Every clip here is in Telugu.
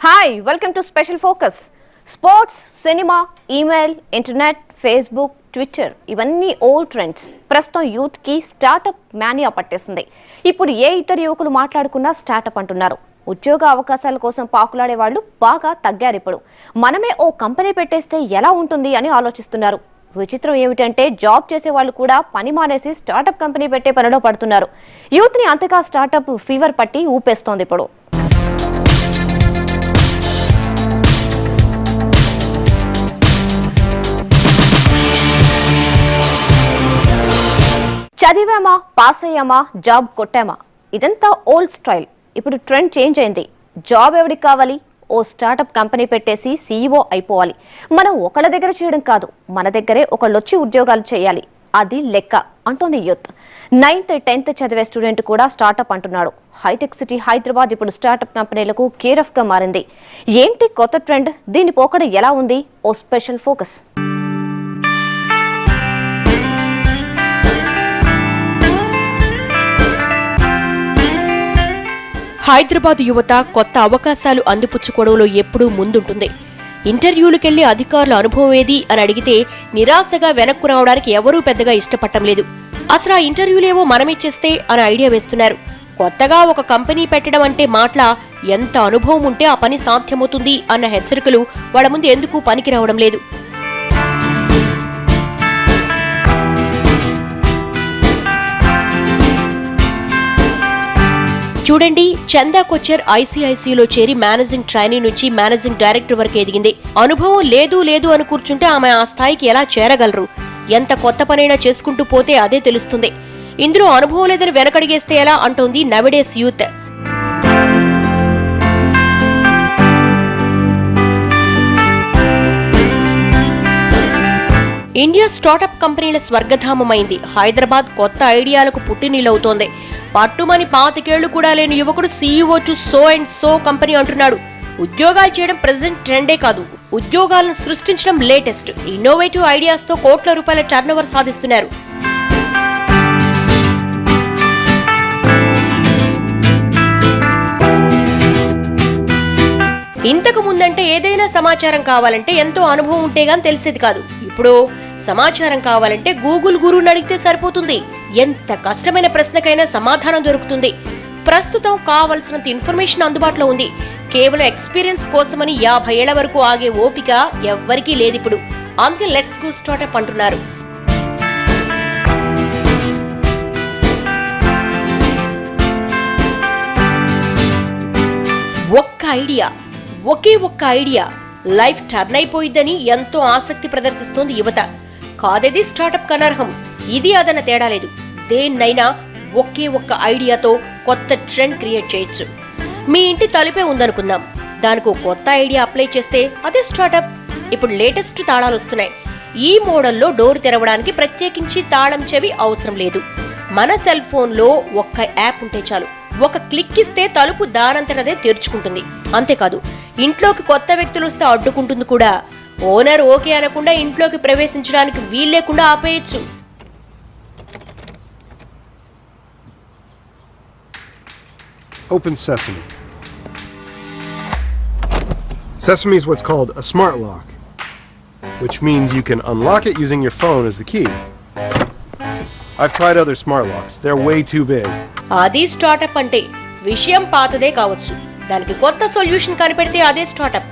Hi welcome to special focus. Sports, cinema, email, internet, Facebook, Twitter ఇవన్నీ ఓల్డ్ ట్రెండ్స్. ప్రస్తుతం యూత్ కి స్టార్టప్ మానియా పట్టేసింది. ఇప్పుడు ఏ ఇతర యువకులు మాట్లాడుకున్నా స్టార్టప్ అంటున్నారు. ఉద్యోగ అవకాశాల కోసం పాకులాడే వాళ్ళు బాగా తగ్గారు. ఇప్పుడు మనమే ఓ కంపెనీ పెట్టేస్తే ఎలా ఉంటుంది అని ఆలోచిస్తున్నారు. విచిత్రం ఏమిటంటే జాబ్ చేసే వాళ్ళు కూడా పని మానేసి స్టార్టప్ కంపెనీ పెట్టే పనిలో పడుతున్నారు. యూత్ ని అంతగా స్టార్టప్ ఫీవర్ పట్టి ఊపేస్తోంది ఇప్పుడు. చదివామా, పాస్ అయ్యామా, జాబ్ కొట్టామా, ఇదంతా ఓల్డ్ స్టైల్. ఇప్పుడు ట్రెండ్ చేంజ్ అయింది. జాబ్ ఎవరికి కావాలి? ఓ స్టార్టప్ కంపెనీ పెట్టేసి సీఈఓ అయిపోవాలి. మనం ఒకళ్ళ దగ్గర చేయడం కాదు, మన దగ్గరే ఒకళ్ళొచ్చి ఉద్యోగాలు చేయాలి. అది లెక్క అంటోంది యూత్. 9th, 10th చదివే స్టూడెంట్ కూడా స్టార్టప్ అంటున్నాడు. హైటెక్ సిటీ హైదరాబాద్ ఇప్పుడు స్టార్టప్ కంపెనీలకు కేర్ ఆఫ్ గా మారింది. ఏంటి కొత్త ట్రెండ్? దీని పోకడ ఎలా ఉంది? ఓ స్పెషల్ ఫోకస్. హైదరాబాద్ యువత కొత్త అవకాశాలు అందిపుచ్చుకోవడంలో ఎప్పుడూ ముందుంటుంది. ఇంటర్వ్యూలకెళ్లి అధికారుల అనుభవం ఏది అని అడిగితే నిరాశగా వెనక్కు రావడానికి ఎవరూ పెద్దగా ఇష్టపడటం లేదు. అసలు ఆ ఇంటర్వ్యూలేవో మనమిచ్చేస్తే అని ఐడియా వేస్తున్నారు. కొత్తగా ఒక కంపెనీ పెట్టడం అంటే మాట్లా ఎంత అనుభవం ఉంటే ఆ పని సాధ్యమవుతుంది అన్న హెచ్చరికలు వాళ్ళ ముందు ఎందుకు పనికి రావడం లేదు. చూడండి, చందా కొచ్చర్ ఐసీఐసీలో చేరి మేనేజింగ్ ట్రైనీ నుంచి మేనేజింగ్ డైరెక్టర్ వరకు ఎదిగింది. అనుభవం లేదు అని కూర్చుంటే ఆమె ఆ స్థాయికి ఎలా చేరగలరు? ఎంత కొత్త పనైనా చేసుకుంటూ పోతే అదే తెలుస్తుంది. ఇందులో అనుభవం లేదని వెనకడిగేస్తే ఎలా అంటోంది నవడేస్ యూత్. ఇండియా స్టార్టప్ కంపెనీల స్వర్గధామమైంది. హైదరాబాద్ కొత్త ఐడియాలకు పుట్టినీళ్ళవుతోంది. పట్టుమని 25 కూడా లేని యువకుడు CEO to so and so company అంటున్నాడు. ఉద్యోగాలు చేయడం ప్రెజెంట్ ట్రెండే కాదు, ఉద్యోగాలను సృష్టించడం లేటెస్ట్. ఇన్నోవేటివ్ ఐడియాస్ తో కోట్ల రూపాయల టర్నోవర్ సాధిస్తున్నారు. ఇంతకు ముందంటే ఏదైనా సమాచారం కావాలంటే ఎంతో అనుభవం ఉంటేగాని తెలిసేది కాదు. ఇప్పుడు సమాచారం కావాలంటే గూగుల్ గురువుని అడిగితే సరిపోతుంది. ఎంత కష్టమైన ప్రశ్నకైనా సమాధానం దొరుకుతుంది. ప్రస్తుతం కావలసినంత ఇన్ఫర్మేషన్ అందుబాటులో ఉంది. కేవలం ఎక్స్పీరియన్స్ కోసమని 50 ఏళ్ల వరకు ఆగే ఓపిక ఎవ్వరికీ లేదిప్పుడు. అందుకే లెట్స్ గో స్టార్టప్ అంటున్నారు. ఒకే ఒక్క ఐడియా లైఫ్ టర్న్ అయిపోయిద్దని ఎంతో ఆసక్తి ప్రదర్శిస్తోంది యువత. కాదేది స్టార్టప్ కనర్హం. ఇది అదన తేడా లేదు. దేన్నైనా ఒకే ఒక్క ఐడియాతో కొత్త ట్రెండ్ క్రియేట్ చేయొచ్చు. మీ ఇంటి తలుపే ఉందనుకుందాం, దానికి కొత్త ఐడియా అప్లై చేస్తే అదే స్టార్టప్. ఇప్పుడు లేటెస్ట్ తాళాలు వస్తున్నాయి. ఈ మోడల్లో డోర్ తెరవడానికి ప్రత్యేకించి తాళం చెవి అవసరం లేదు. మన సెల్ ఫోన్లో ఒక్క యాప్ ఉంటే చాలు. ఒక క్లిక్ ఇస్తే తలుపు దానంతటదే తెరుచుకుంటుంది. అంతేకాదు, ఇంట్లోకి కొత్త వ్యక్తులు వస్తే అడ్డుకుంటుంది కూడా. ఓనర్ ఓకే అనకుండా ఇంట్లోకి ప్రవేశించడానికి వీల్లేకుండా ఆపేయచ్చు. Open Sesame. Sesame is what's called a smart lock, which means you can unlock it using your phone as the key. I've tried other smart locks. They're way too big. అది స్టార్టప్ అంటే విషయం పాతదే కావచ్చు, దానికి కొత్త సొల్యూషన్ కనిపెడితే అదే స్టార్టప్.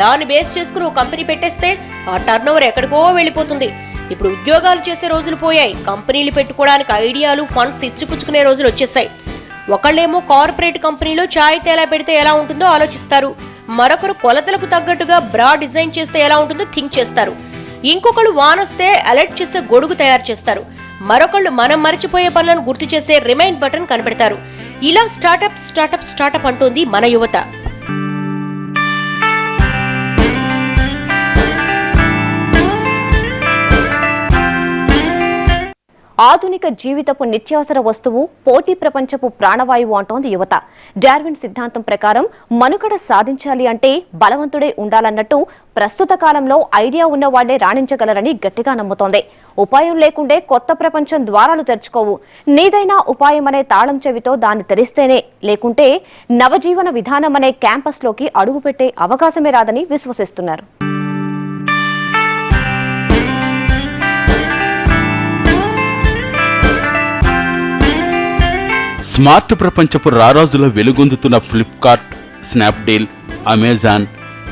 దాన్ని బేస్ చేసుకుని ఓ కంపెనీ పెట్టేస్తే ఆ టర్నోవర్ ఎక్కడికో వెళ్ళిపోతుంది. ఇప్పుడు ఉద్యోగాలు చేసే రోజులు పోయాయి. కంపెనీలు పెట్టుకోవడానికి ఐడియాలు, ఫండ్స్ ఇచ్చిపుచ్చుకునే రోజులు వచ్చేసాయి. ఒకళ్ళేమో కార్పొరేట్ కంపెనీలో ఛాయ్ తేలా పెడితే ఎలా ఉంటుందో ఆలోచిస్తారు. మరొకరు కొలతలకు తగ్గట్టుగా బ్రా డిజైన్ చేస్తే ఎలా ఉంటుందో థింక్ చేస్తారు. ఇంకొకళ్ళు వానొస్తే అలర్ట్ చేసే గొడుగు తయారు చేస్తారు. మరొకళ్ళు మనం మర్చిపోయే పనులను గుర్తు చేసే రిమైండ్ బటన్ కనిపెడతారు. ఇలా స్టార్టప్ స్టార్టప్ స్టార్టప్ అంటోంది మన యువత. ఆధునిక జీవితపు నిత్యావసర వస్తువు, పోటీ ప్రపంచపు ప్రాణవాయువు అంటోంది యువత. డార్విన్ సిద్ధాంతం ప్రకారం మనుగడ సాధించాలి అంటే బలవంతుడే ఉండాలన్నట్టు ప్రస్తుత కాలంలో ఐడియా ఉన్నవాళ్లే రాణించగలరని గట్టిగా నమ్ముతోంది. ఉపాయం లేకుండే కొత్త ప్రపంచం ద్వారాలు తెరుచుకోవు. నీదైనా ఉపాయం అనే తాళం చెవితో దాన్ని తెరిస్తేనే, లేకుంటే నవజీవన విధానం అనే క్యాంపస్లోకి అడుగుపెట్టే అవకాశమే రాదని విశ్వసిస్తున్నారు. స్మార్ట్ ప్రపంచపు రారాజుల వెలుగొందుతున్న ఫ్లిప్కార్ట్, స్నాప్డీల్, అమెజాన్,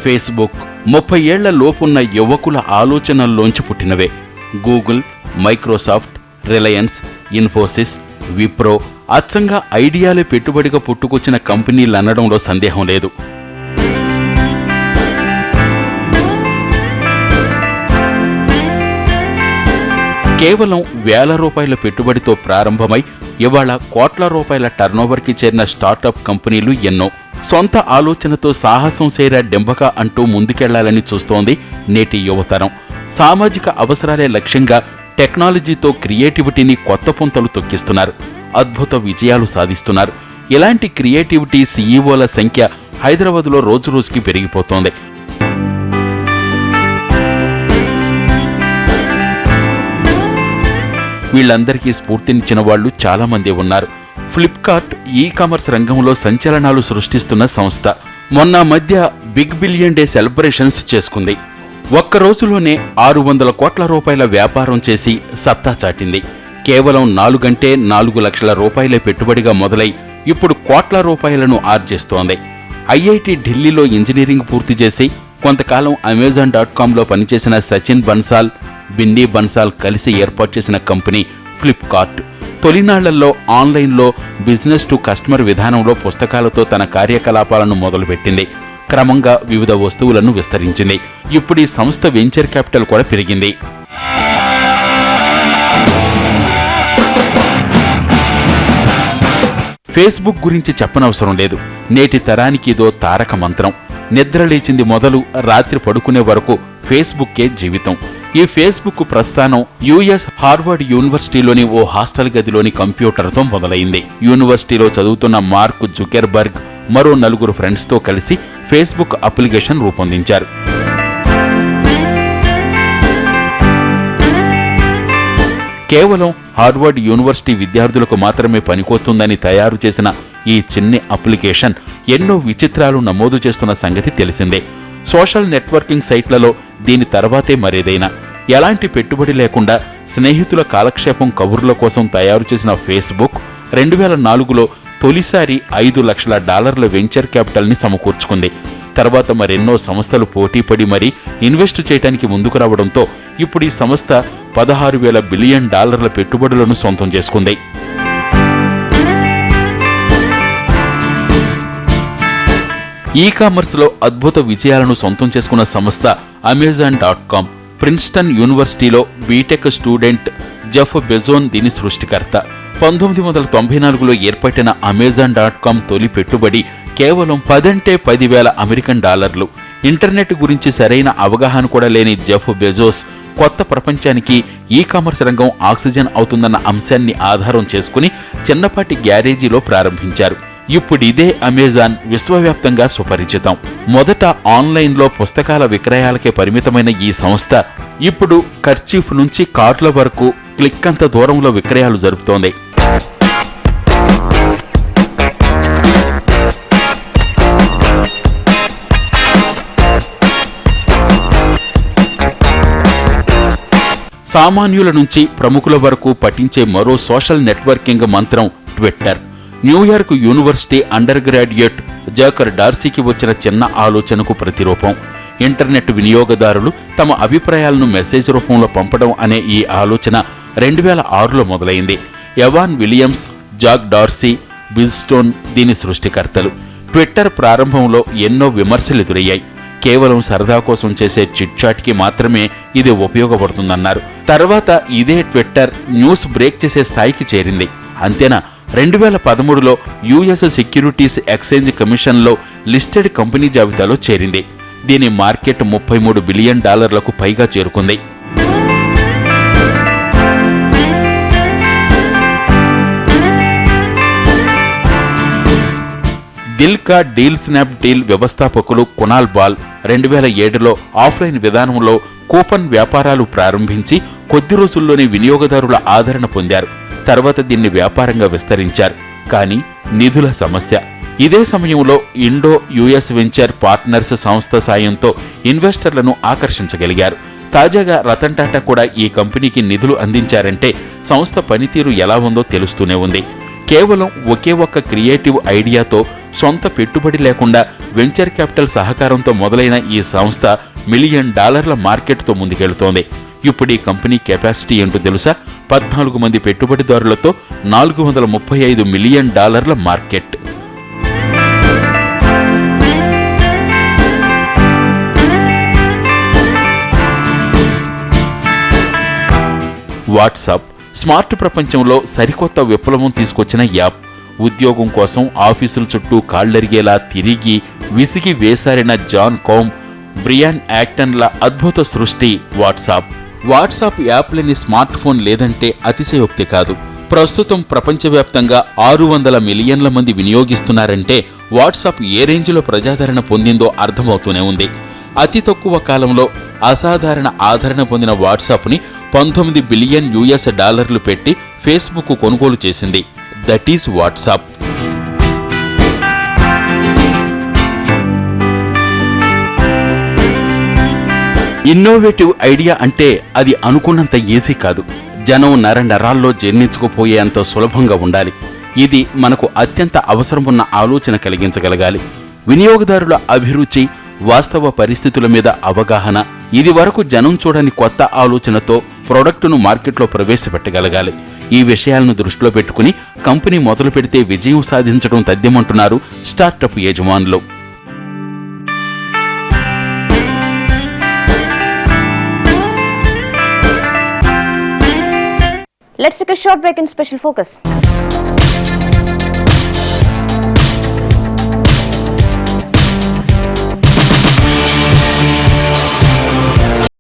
ఫేస్బుక్ 30 ఏళ్ల లోపున్న యువకుల ఆలోచనల్లోంచి పుట్టినవే. గూగుల్, మైక్రోసాఫ్ట్, రిలయన్స్, ఇన్ఫోసిస్, విప్రో అచ్చంగా ఐడియాలే పెట్టుబడిగా పుట్టుకొచ్చిన కంపెనీలనడంలో సందేహం లేదు. కేవలం వేల రూపాయల పెట్టుబడితో ప్రారంభమై ఇవాళ కోట్ల రూపాయల టర్నోవర్కి చేరిన స్టార్టప్ కంపెనీలు ఎన్నో. సొంత ఆలోచనతో సాహసం సేరా డెంబక అంటూ ముందుకెళ్లాలని చూస్తోంది నేటి యువతరం. సామాజిక అవసరాలే లక్ష్యంగా టెక్నాలజీతో క్రియేటివిటీని కొత్త పుంతలు తొక్కిస్తున్నారు. అద్భుత విజయాలు సాధిస్తున్నారు. ఇలాంటి క్రియేటివిటీ సీఈఓల సంఖ్య హైదరాబాద్లో రోజురోజుకి పెరిగిపోతోంది. వీళ్లందరికీ స్ఫూర్తినిచ్చిన వాళ్లు చాలా మంది ఉన్నారు. ఫ్లిప్కార్ట్ ఈ కామర్స్ రంగంలో సంచలనాలు సృష్టిస్తున్న సంస్థ. మొన్న మధ్య బిగ్ బిలియన్ డే సెలబ్రేషన్స్ చేసుకుంది. ఒక్క రోజులోనే 600 కోట్ల రూపాయల వ్యాపారం చేసి సత్తా చాటింది. కేవలం 4 లక్షల రూపాయలే పెట్టుబడిగా మొదలై ఇప్పుడు కోట్ల రూపాయలను ఆర్జిస్తోంది. ఐఐటి ఢిల్లీలో ఇంజనీరింగ్ పూర్తి చేసి కొంతకాలం Amazon.comలో పనిచేసిన సచిన్ బన్సాల్, బిన్నీ బన్సాల్ కలిసి ఏర్పాటు చేసిన కంపెనీ ఫ్లిప్కార్ట్. తొలినాళ్లలో ఆన్లైన్లో బిజినెస్ టు కస్టమర్ విధానంలో పుస్తకాలతో తన కార్యకలాపాలను మొదలుపెట్టింది. క్రమంగా వివిధ వస్తువులను విస్తరించింది. ఇప్పుడు ఈ సంస్థ వెంచర్ క్యాపిటల్ కూడా పెరిగింది. ఫేస్బుక్ గురించి చెప్పనవసరం లేదు. నేటి తరానికి ఇదో తారక మంత్రం. నిద్ర లేచింది మొదలు రాత్రి పడుకునే వరకు ఫేస్బుక్కే జీవితం. ఈ ఫేస్బుక్ ప్రస్థానం యుఎస్ హార్వర్డ్ యూనివర్సిటీలోని ఓ హాస్టల్ గదిలోని కంప్యూటర్తో మొదలైంది. యూనివర్సిటీలో చదువుతున్న మార్క్ జుకెర్బర్గ్ మరో 4 ఫ్రెండ్స్తో కలిసి ఫేస్బుక్ అప్లికేషన్ రూపొందించారు. కేవలం హార్వర్డ్ యూనివర్సిటీ విద్యార్థులకు మాత్రమే పనికొస్తుందని తయారు చేసిన ఈ చిన్ని అప్లికేషన్ ఎన్నో విచిత్రాలు నమోదు చేస్తున్న సంగతి తెలిసిందే. సోషల్ నెట్వర్కింగ్ సైట్లలో దీని తర్వాతే మరేదైనా. ఎలాంటి పెట్టుబడి లేకుండా స్నేహితుల కాలక్షేపం కబుర్ల కోసం తయారు చేసిన ఫేస్బుక్ 2004లో తొలిసారి $5 లక్షల వెంచర్ క్యాపిటల్ని సమకూర్చుకుంది. తర్వాత మరెన్నో సంస్థలు పోటీపడి మరీ ఇన్వెస్ట్ చేయడానికి ముందుకు రావడంతో ఇప్పుడు ఈ సంస్థ $16,000 బిలియన్ పెట్టుబడులను సొంతం చేసుకుంది. ఈ కామర్స్లో అద్భుత విజయాలను సొంతం చేసుకున్న సంస్థ Amazon.com. ప్రిన్స్టన్ యూనివర్సిటీలో బీటెక్ స్టూడెంట్ జెఫ్ బెజోస్ దీని సృష్టికర్త. 1994లో ఏర్పడిన Amazon.com తొలి పెట్టుబడి కేవలం $10,000. ఇంటర్నెట్ గురించి సరైన అవగాహన కూడా లేని జెఫ్ బెజోస్ కొత్త ప్రపంచానికి ఈ కామర్స్ రంగం ఆక్సిజన్ అవుతుందన్న అంశాన్ని ఆధారం చేసుకుని చిన్నపాటి గ్యారేజీలో ప్రారంభించారు. ఇప్పుడు ఇదే అమెజాన్ విశ్వవ్యాప్తంగా సుపరిచితం. మొదట ఆన్లైన్లో పుస్తకాల విక్రయాలకే పరిమితమైన ఈ సంస్థ ఇప్పుడు కర్చీఫ్ నుంచి కార్ల వరకు క్లిక్ అంత దూరంలో విక్రయాలు జరుపుతోంది. సామాన్యుల నుంచి ప్రముఖుల వరకు పఠించే మరో సోషల్ నెట్వర్కింగ్ మంత్రం Twitter. New York university undergraduate జాకర్ డార్సీకి వచ్చిన చిన్న ఆలోచనకు ప్రతిరూపం. ఇంటర్నెట్ వినియోగదారులు తమ అభిప్రాయాలను మెసేజ్ రూపంలో పంపడం అనే ఈ ఆలోచన 2006లో మొదలైంది. ఎవాన్ విలియమ్స్, జాక్ డార్సీ, బిల్స్టోన్ దీని సృష్టికర్తలు. ట్విట్టర్ ప్రారంభంలో ఎన్నో విమర్శలు ఎదురయ్యాయి. కేవలం సరదా కోసం చేసే చిట్చాట్కి మాత్రమే ఇది ఉపయోగపడుతుందన్నారు. తర్వాత ఇదే ట్విట్టర్ న్యూస్ బ్రేక్ చేసే స్థాయికి చేరింది. అంతేనా, 2013లో యుఎస్ సెక్యూరిటీస్ ఎక్స్చేంజ్ కమిషన్లో లిస్టెడ్ కంపెనీ జాబితాలో చేరింది. దీని మార్కెట్ $33 బిలియన్ పైగా చేరుకుంది. దిల్ కా డీల్ స్నాప్ డీల్ వ్యవస్థాపకులు కునాల్ బాల్ 2007లో ఆఫ్లైన్ విధానంలో కూపన్ వ్యాపారాలు ప్రారంభించి కొద్ది రోజుల్లోనే వినియోగదారుల ఆదరణ పొందారు. తర్వాత దీన్ని వ్యాపారంగా విస్తరించారు. కానీ నిధుల సమస్య. ఇదే సమయంలో ఇండో యుఎస్ వెంచర్ పార్ట్నర్స్ సంస్థ సాయంతో ఇన్వెస్టర్లను ఆకర్షించగలిగారు. తాజాగా రతన్ టాటా కూడా ఈ కంపెనీకి నిధులు అందించారంటే సంస్థ పనితీరు ఎలా ఉందో తెలుస్తూనే ఉంది. కేవలం ఒకే ఒక్క క్రియేటివ్ ఐడియాతో, సొంత పెట్టుబడి లేకుండా వెంచర్ క్యాపిటల్ సహకారంతో మొదలైన ఈ సంస్థ $1 మిలియన్ మార్కెట్తో ముందుకెళ్తోంది. ఇప్పుడు ఈ కంపెనీ కెపాసిటీ ఏంటో తెలుసా? 14 మంది పెట్టుబడిదారులతో $435 మిలియన్ మార్కెట్. వాట్సాప్ స్మార్ట్ ప్రపంచంలో సరికొత్త విప్లవం తీసుకొచ్చిన యాప్. ఉద్యోగం కోసం ఆఫీసుల చుట్టూ కాళ్లరిగేలా తిరిగి విసిగి వేసారిన జాన్ కోమ్, బ్రియాన్ యాక్టన్ల అద్భుత సృష్టి వాట్సాప్ యాప్ లేని స్మార్ట్ ఫోన్ లేదంటే అతిశయోక్తి కాదు. ప్రస్తుతం ప్రపంచవ్యాప్తంగా 600 మిలియన్ల మంది వినియోగిస్తున్నారంటే వాట్సాప్ ఏ రేంజ్లో ప్రజాదరణ పొందిందో అర్థమవుతూనే ఉంది. అతి తక్కువ కాలంలో అసాధారణ ఆదరణ పొందిన వాట్సాప్ని $19 బిలియన్ పెట్టి ఫేస్బుక్ కొనుగోలు చేసింది. That is WhatsApp. Innovative idea అంటే అది అనుకున్నంత ఈజీ కాదు. జనం నరాల్లో జీర్ణించుకుపోయేంత సులభంగా ఉండాలి. ఇది మనకు అత్యంత అవసరమున్న ఆలోచన కలిగించగలగాలి. వినియోగదారుల అభిరుచి, వాస్తవ పరిస్థితుల మీద అవగాహన, ఇది వరకు జనం చూడని కొత్త ఆలోచనతో ప్రోడక్టును మార్కెట్లో ప్రవేశపెట్టగలగాలి. ఈ విషయాలను దృష్టిలో పెట్టుకుని కంపెనీ మొదలు పెడితే విజయం సాధించడం తథ్యమంటున్నారు స్టార్టప్ యజమానులు. Let's take a short break in Special Focus.